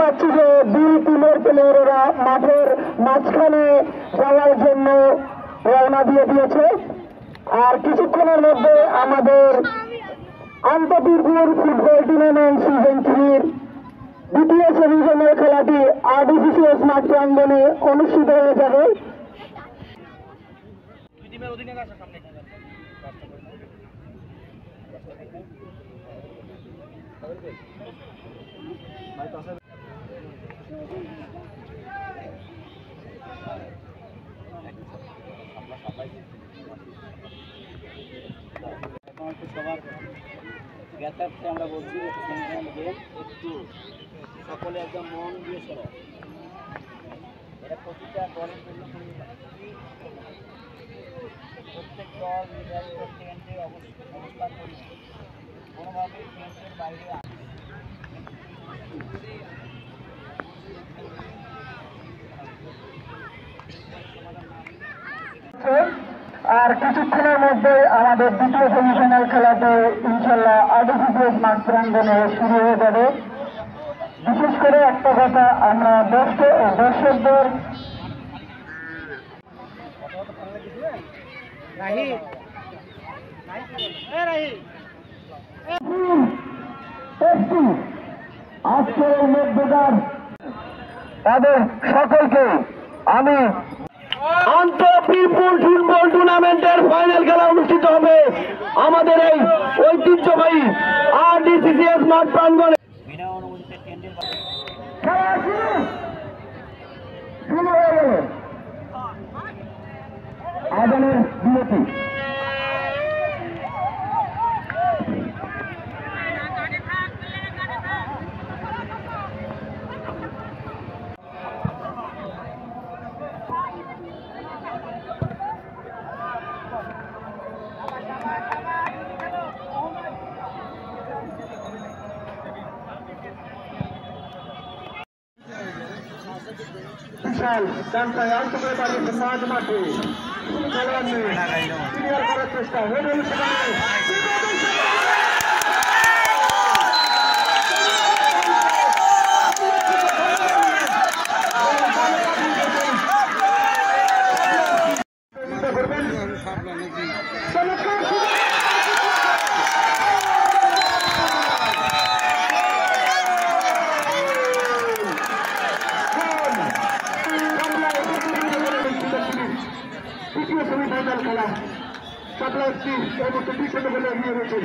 পাচ্ছি যে দুই টিমের প্লেয়ারেরা মাঠের মাঝখানে খেলার জন্য রওনা দিয়ে দিয়েছে। আর কিছুক্ষণের মধ্যে আমাদের আন্তঃবীরপুর ফুটবল টুর্নামেন্ট সিজন 3-র দ্বিতীয় সেমিফাইনাল খেলাটি আরডিসিসিএস মাঠ প্রাঙ্গণে অনুষ্ঠিত হয়ে যাবে। সবার জ্ঞাতার্থে আমরা বলছি সেমিফাইনাল গেম একটু সকলে একদম মন দিয়ে সরো। এটা প্রতিটা দলের জন্য প্রত্যেক দল নির্ধারিত টেন্টের অবস্থান করি কোনোভাবেই টেন্টের বাইরে আর কিছুক্ষণের মধ্যে আমাদের দ্বিতীয় সেমিফাইনাল খেলাতে ইনশাল্লাহ আরডিসিসিএস মাঠ প্রাঙ্গণে শুরু হয়ে যাবে। বিশেষ করে একটা কথা, আমরা দর্শকদের আজকের মধ্যকার তাদের সকলকে আমি আন্তঃবীরপুর ফুটবল টুর্নামেন্টের ফাইনাল খেলা অনুষ্ঠিত হবে আমাদের এই ঐতিহ্যবাহী আরডিসিসিএস মাঠ প্রাঙ্গণে। বিনা অনুমতিতে টেন্টের খেলা শুরু হয়ে গেল। আজানের বিরতি। বিশাল ডান্সায় আনতে পারে মাঝ মাঠে খেলোয়াড় ক্লিয়ার করার চেষ্টা তৃতীয় সেমিফাইনাল খেলা সাপ্লাই এই মুহূর্তে 2 গোলে এগিয়ে রয়েছে।